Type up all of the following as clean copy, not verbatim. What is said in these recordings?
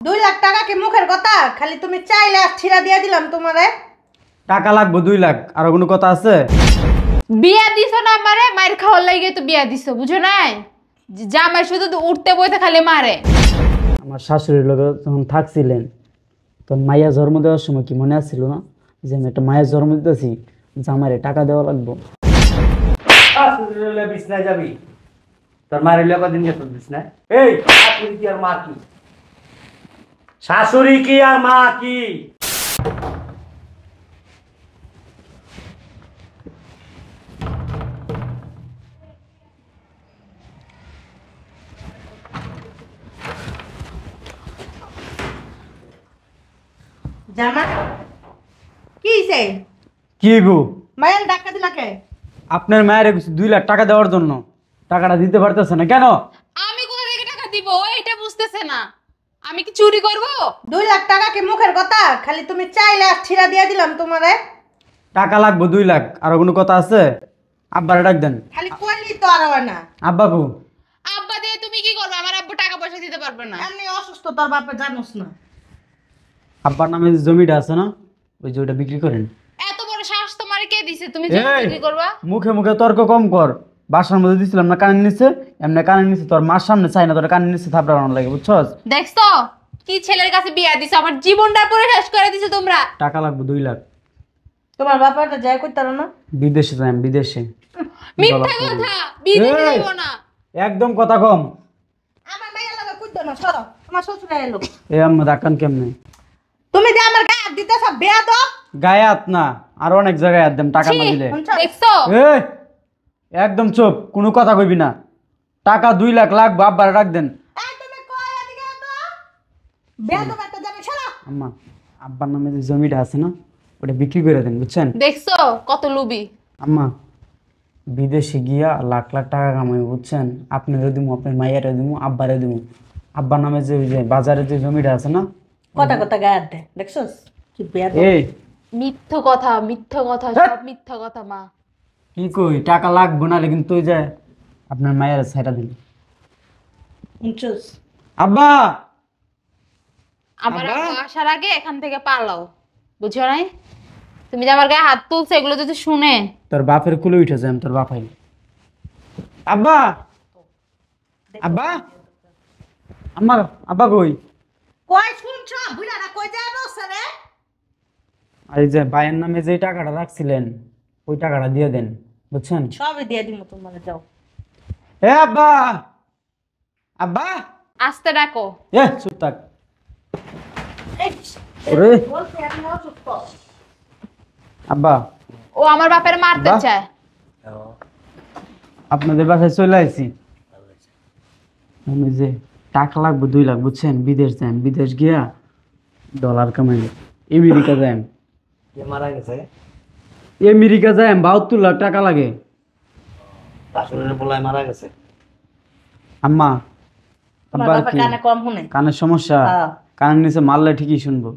2 লাখ টাকা কি মুখের কথা? খালি তুমি চাইলে ছিড়া দিয়ে দিলাম তোমারে। টাকা লাগবে 2 লাখ, আর কোনো কথা আছে? বিয়া দিছো না আমারে, মায়ের খাওয়ার লাগে তো বিয়া দিছো, বুঝো নাই? জামাই শুধু উঠতে বইতে খালি মারে। আমার শাশুড়ির লোক যখন থাকছিলেন তখন মাইয়া জন্ম দেওয়ার সময় কি মনে আসছিল না যে আমি একটা মায়ের জন্ম দিতেছি, জামাইরে টাকা দেওয়া লাগবো? বিছনায় যাবি, তোর মায়ের লোক দিন তোর বিছনায়। এই শাশুড়ি কি আর মা কি? শাশুড়ি কি আর মা কি? জামা কি হইছে? কি গো মায়ের টাকা দিলা কে? আপনার মায়ের 2 লাখ টাকা দেওয়ার জন্য। টাকাটা দিতে পারতেছে না কেন? আমি কোথা থেকে টাকা দিব এটা বুঝতেছে না। আমি কি চুরি করব? 2 লাখ টাকা কি মুখের কথা? খালি তুমি চাইলে ছিড়া দিয়ে দিলাম তোমারে। টাকা লাগবে 2 লাখ, আর কোনো কথা আছে? আব্বারে ডাক দেন। খালি কইলি তো আর হয় না। আব্বা গো, আব্বা দিয়ে তুমি কি করবে? আমার আব্বু টাকা পয়সা দিতে পারবে না। এমনি অসুস্থ, তোর বাপে জানোস না। আব্বার নামে যে জমিটা আছে না, ওই জমিটা বিক্রি করেন। এত বড় সাহস তোমার কে দিছে? তুমি জমি বিক্রি করবা? মুখে মুখে তর্ক কম কর। বাসার মধ্যে দিছিলাম না কানের নিচে, এমনি কানের নিচে তোর মার সামনে চাই না, তোর কানের নিচে থাপড়া বানানো লাগে, বুঝছস? দেখছো কি ছেলের কাছে বিয়া দিছো? আমার জীবনটা পুরো শেষ করে দিছো তোমরা। টাকা লাগবে 2 লাখ। তোমার বাপাটা যাই কইতারো না? বিদেশে যাই, বিদেশে। মিথ্যা কথা, বিদেশে যাইবো না। একদম কথা কম। আমার মাইয়া লাগা কইতো না, সরো। আমার শ্বশুর এলো। এ আম্মা ডাকান কেমনে? তুমি যে আমার গায়ে হাত দিতেছ বেয়াদব। গায়ে হাত না, আর অনেক জায়গায় হাত দেম টাকা না দিলে। দেখছো? এই একদম চুপ, কোনো কথা কইবি না। টাকা 2 লাখ লাগবে, আব্বারে ডাক দেন। এই তুমি কই এদিকে তো? বেয়াদব একটা যাবে, সরো। আম্মা, আব্বার নামে যে জমিটা আছে না, ওটা বিক্রি করে দেন, বুঝছেন? দেখছো কত লুবি? আম্মা, বিদেশে গিয়া লাখ লাখ টাকা কামাই, বুঝছেন? আপনারও দিমু, আপনার মাইয়ারও দিমু, আব্বারও দিমু। আব্বার নামে যে ওই যে বাজারে যে জমিটা আছে না, কথা কথা গায়ে হাত দে, দেখছস কি বেয়াদব। এই মিথ্যা কথা, মিথ্যা কথা, সব মিথ্যা কথা। মা কি কই, টাকা লাগবে না, কিন্তু ওই যে আপনার মায়ের ছাইরা দিন। শুনছস? আব্বা, আমার আব্বা আসার আগে এখান থেকে পালাও, বুঝছো নাই? তুমি যে আমার গায়ে হাত তুলছো এগুলো যদি শুনে। তোর বাপের কুলে উঠে যায়, তোর বাপাই। আব্বা, আব্বা, আম্মা, আব্বা কই? কই শুনছ? বুইড়াটা কই যায় বসে রে? আর এই যে ভাইয়ের নামে যে টাকাটা রাখছিলেন, ওই টাকাটা দিয়ে দেন, বুঝছেন? সবই দিয়ে দিমু তোমারে, যাও। এ আব্বা, আব্বা, আস্তে ডাকো। এ চুপ থাক। এই ওরে বলতে আমি অসুস্থ। আব্বা, ও আমার বাপের মারতে বাহ। চায়। আপনাদের বাসায় চলে আসছি। আমি যে টাকা লাগবে 2 লাখ, বুঝছেন? বিদেশ যান, বিদেশ গিয়া ডলার কামাই, আমেরিকা যান। মারা গেছে, আমেরিকা যাই 72 লাখ টাকা লাগে। শাশুড়ির পোলায় মারা গেছে। আম্মা, তোমার আব্বা বাবা কি কানে কম শুনে। কানের সমস্যা? হ্যাঁ। কানের নিচে মারলে ঠিকই শুনবো।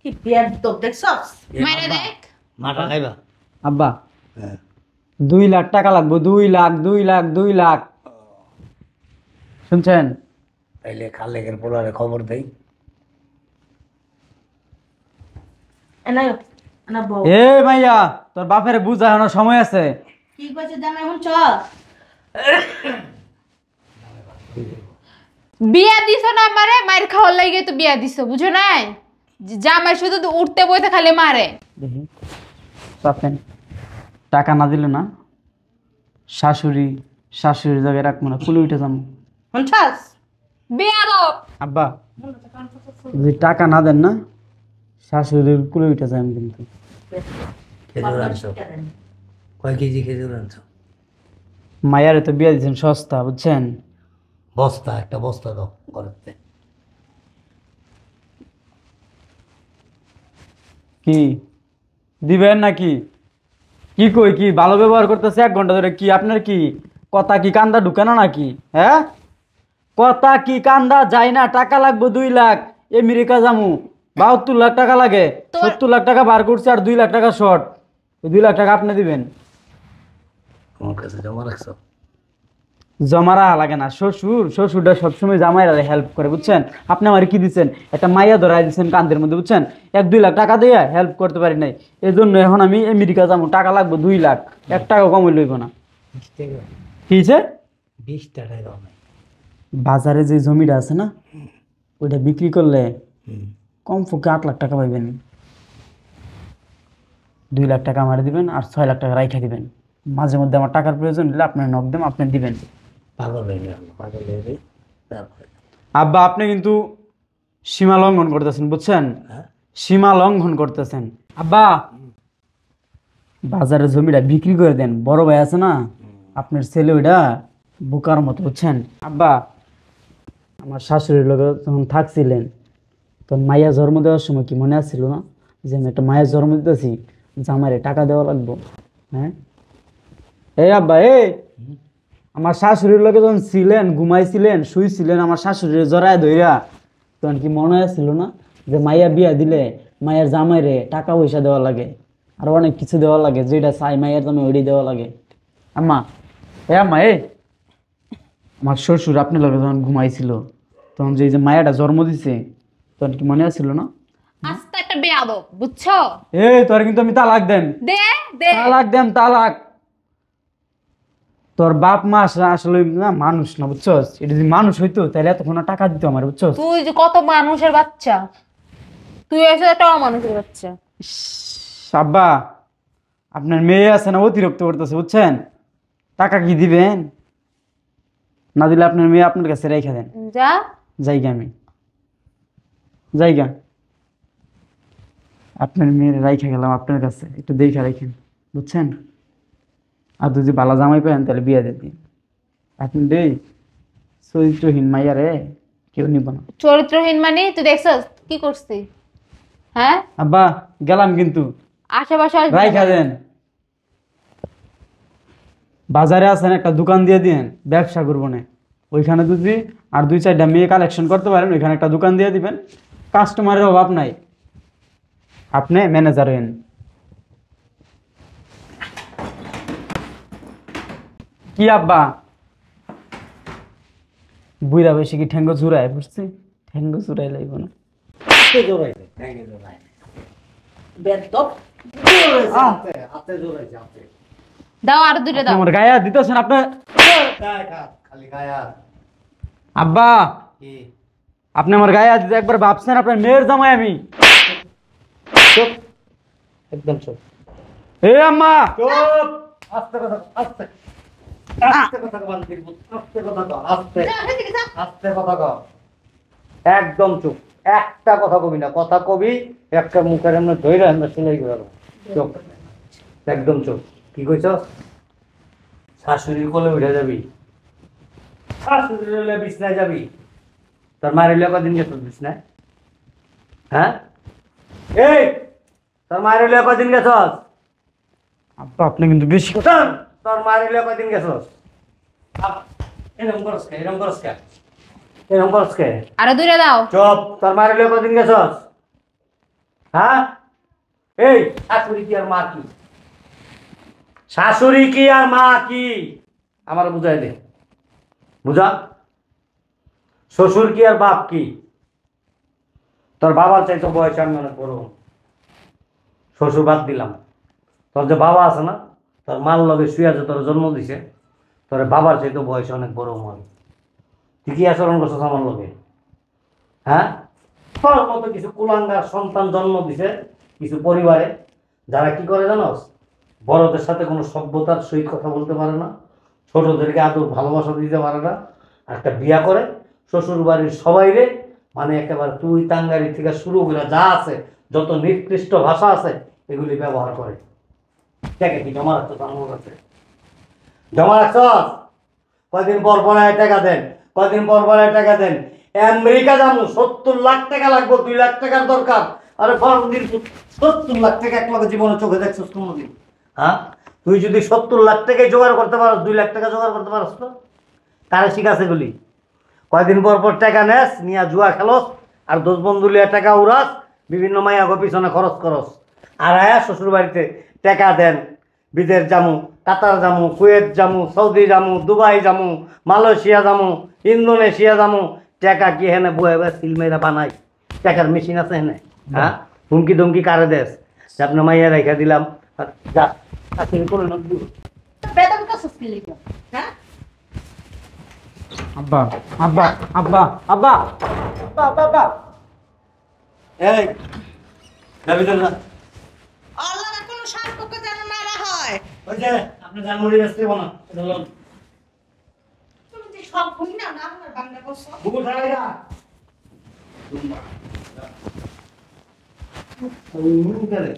কি বেয়াদব, দেখছস? মাইরা দেখ। মাটা খাইবা? আব্বা, হ্যাঁ। 2 লাখ টাকা লাগবে, 2 লাখ, 2 লাখ, 2 লাখ, শুনছেন? তাইলে খালেকের পোলারে খবর দেই। এনায়ো, এনা বউ। এ মাইয়া, তোর বাপের বুঝানোর সময় আছে। কি কইছে জামাই শুনছ? বিয়া দিছো না আমারে, মায়ের খাওয়ার লাগে তো বিয়া দিছো, বুঝো নাই? জামাই শুধু উঠতে বইতে খালি মারে। দেখি চাপেন, টাকা না দিলে না শাশুড়ির জায়গায় রাখবো না, কুলে উঠে যাবো। শুনছস? বেয়াদব। আব্বা, যদি টাকা না দেন না, শাশুড়ির কুলে উঠে যাই আমি কিন্তু। খেজুর আনছো? কয় কেজি খেজুর আনছো? মায়ারে তো বিয়ে দিচ্ছেন সস্তা, বুঝছেন? বস্তা, একটা বস্তা দাও ঘরেতে। কি দিবেন নাকি? কি কই, কি ভালো ব্যবহার করতেছে 1 ঘন্টা ধরে? কি আপনার কি কথা কি কান্দা ঢুকে না নাকি? হ্যাঁ, কথা কি কান্দা যায় না? টাকা লাগবে 2 লাখ, আমেরিকা যামু, 72 লাখ টাকা লাগে, 70 লাখ টাকা বার করছে, আর 2 লাখ টাকা শর্ট। 2 লাখ টাকা আপনি দিবেন। আমার কাছে জমা রাখছো? জমারা লাগে না, শ্বশুরটা সবসময় জামাইরা হেল্প করে, বুঝছেন? আপনি আমার কি দিচ্ছেন, একটা মাইয়া ধরাই দিচ্ছেন কান্দের মধ্যে, বুঝছেন? 1-2 লাখ টাকা দিয়ে হেল্প করতে পারি নাই, এই জন্য এখন আমি আমেরিকা যাবো, টাকা লাগবে 2 লাখ, 1 টাকা কম লইব না। 20 টাকা, কি হয়েছে? 20 টাকা কমে। বাজারে যে জমিটা আছে না, ওইটা বিক্রি করলে হুম। কম পক্ষে 8 লাখ টাকা পাইবেন। 2 লাখ টাকা আমার দিবেন আর 6 লাখ টাকা রাইখা দিবেন। মাঝে মধ্যে আমার টাকার প্রয়োজন হলে আপনার নক দেন, আপনি দিবেন। পাগল হয়ে গেল, পাগল হয়ে গেল। তারপরে আব্বা আপনি কিন্তু সীমা লঙ্ঘন করতেছেন, বুঝছেন? হ্যাঁ, সীমা লঙ্ঘন করতেছেন। আব্বা বাজারে জমিটা বিক্রি করে দেন, বড় ভাই আছে না আপনার ছেলে, ওইটা বোকার মতো, বুঝছেন? আব্বা আমার শাশুড়ির লোক যখন থাকছিলেন তখন মাইয়া জন্ম দেওয়ার সময় কি মনে আসছিল না যে আমি একটা মায়ের জন্ম দিতেছি, জামাইরে টাকা দেওয়া লাগবো? হ্যাঁ এই আব্বা আমার শাশুড়ির লোকে যখন ছিলেন, ঘুমাইছিলেন, শুইছিলেন, আমার শাশুড়ির জড়ায় ধইরা, তখন কি মনে আসছিল না যে মাইয়া বিয়া দিলে মায়ের জামাইরে টাকা পয়সা দেওয়া লাগে, আর অনেক কিছু দেওয়া লাগে, যেটা চাই মায়ের জামাই ওইটাই দেওয়া লাগে? আম্মা আম্মা আমার শ্বশুর আপনার লোকে যখন ঘুমাইছিল তখন যে মায়াটা জন্ম দিছে, তখন কি মনে আসছিল না? আস্তে একটা বেয়াদব, বুঝছো? তোর কিন্তু আমি তালাক দেন, দে দে। তালাক দেন, তালাক। তোর বাপ মা আসলে না মানুষ না, বুঝছস? এটা যদি মানুষ হইতো তাহলে এতক্ষণ টাকা দিত আমার, বুঝছস? তুই যে কত মানুষের বাচ্চা, তুই এসে একটা অমানুষের বাচ্চা। আব্বা আপনার মেয়ে আছে না, অতিরিক্ত করতেছে, বুঝছেন? টাকা কি দিবেন? না দিলে আপনার মেয়ে আপনার কাছে রেখে দেন। যা জায়গা আমি জায়গা আপনার মেয়ের রাইখা গেলাম আপনার কাছে, একটু দেখে রাখেন, বুঝছেন? আর যদি বালা জামাই পেন তাহলে বিয়ে দিয়ে দিন। আপনি রে চরিত্রহীন মাইয়া রে, কেউ নিব না। চরিত্রহীন মানে তুই দেখছস কি করছিস? হ্যাঁ আব্বা গেলাম কিন্তু, আশেপাশে আসবি না। রাইখা দেন। বাজারে আছেন, একটা দোকান দিয়ে দিন, ব্যবসা করবো না। ওইখানে যদি আর 2-4টা মেয়ে কালেকশন করতে পারেন, ওইখানে একটা দোকান দিয়ে দিবেন, কাস্টমারের অভাব নাই, আপনি ম্যানেজার হইন। কি আব্বা বুইরা বেশি কি ঠেঙ্গো চুরায় বুঝছি? ঠেঙ্গো চুরাই লাগবে না। হাতে জোড়াইছে, ঠ্যাঙে জোড়ায় না। বেদব, জোড়াইছে হাতে, হাতে জোড়াইছে হাতে। দাও আর দুইটা দাও। আমার গায়ে হাত দিতেছেন আপনার। খায় খা, খালি খায় আর। আব্বা কি? আপনি আমার গায়ে হাত দিতে একবার ভাবছেন আপনার মেয়ের জামাই আমি? চুপ, একদম চুপ। আম্মা চুপ, আস্তে কথা কও, আস্তে। আস্তে কথা কও, বান্দির পুত, আস্তে কথা কও, আস্তে। আস্তে কথা কও। একদম চুপ, একটা কথা কবি না, কথা কবি একটা মুখের এমনি ধইরা আমরা সেলাই করে দেবো। চুপ, একদম চুপ। কি কইছ? শাশুড়ির কোলে উঠে যাবি, শাশুড়ির কোলে বিছনায় যাবি। তোর মায়ের হইলে কদিন গেছ বিছনায়? হ্যাঁ এই, তোর মায়ের হইলে কদিন গেছস? আব্বা আপনি কিন্তু বেশি কথা। তোর মায়ের হইলে কদিন গেছস? এরকম করস কে? এরকম করস কে? এরকম করস কে? আর দুইটা দাও। চুপ, তোর মায়ের হইলে কদিন গেছস? হ্যাঁ এই, শাশুড়ি কি আর মা কি? শাশুড়ি কি আর মা কি আমার বুঝাই দে, বুঝা। শ্বশুর কি আর বাপ কি? তোর বাবার চাইতো বয়স আমি অনেক বড়, শ্বশুর বাদ দিলাম। তোর যে বাবা আছে না, তোর মার লগে শুয়ে যে তোর জন্ম দিছে, তোর বাবার চাইতো বয়স অনেক বড় মন। তুই কি আচরণ করছিস আমার লগে? হ্যাঁ, তোর মতো কিছু কুলাঙ্গার সন্তান জন্ম দিছে কিছু পরিবারে, যারা কি করে জানোস, বড়দের সাথে কোনো সভ্যতার সহিত কথা বলতে পারে না, ছোটদেরকে আদর ভালোবাসা দিতে পারে না। একটা বিয়া করে শ্বশুর বাড়ির সবাইরে, মানে একেবারে তুই টাঙ্গারি থেকে শুরু করে যা আছে, যত নিকৃষ্ট ভাষা আছে এগুলি ব্যবহার করে। দেখে কি জমা রাখছো আমার কাছে? জমা রাখছ? কয়দিন পর পর টাকা দেন, কয়দিন পর পর টাকা দেন। আমেরিকা যাবো, 70 লাখ টাকা লাগবে, 2 লাখ টাকার দরকার। আরে দিন 70 লাখ টাকা এক লগে জীবনে চোখে দেখছিস কোনোদিন? হ্যাঁ, তুই যদি 70 লাখ টাকায় জোগাড় করতে পারস, 2 লাখ টাকা জোগাড় করতে পারস তো? কারে শিখাছে গুলি? কয়দিন পর পর টাকা নেস, নিয়ে জুয়া খেলস, আর 10 বন্ধু লিয়া টাকা উড়াস, বিভিন্ন মাইয়া গো পিছনে খরচ করস। আর আয়া শ্বশুর বাড়িতে টাকা দেন, বিদেশ যামু, কাতার যামু, কুয়েত যামু, সৌদি যামু, দুবাই যামু, মালয়েশিয়া যামু, ইন্দোনেশিয়া যামু। টাকা কি হেনে বয়ে সিলমেরা বানাই? টাকার মেশিন আছে হেনে? হ্যাঁ, হুমকি ধমকি কারে দেশ যে আপনার মাইয়া রেখা দিলাম আর যা চাকরি করে না। বেতন কত ছিলি হ্যাঁ? আব্বা আব্বা আব্বা আব্বা আব্বা আব্বা আব্বা এই যাবি তো না? আল্লাহর কোনো সম্পর্ক যেন না হয়। ওই যে আপনি জানমুড়ি বেচতে না, তুমি যে সব ভুল না না আমার বাংলা করছো। বুকুর খারাই না। ওই মুখ করে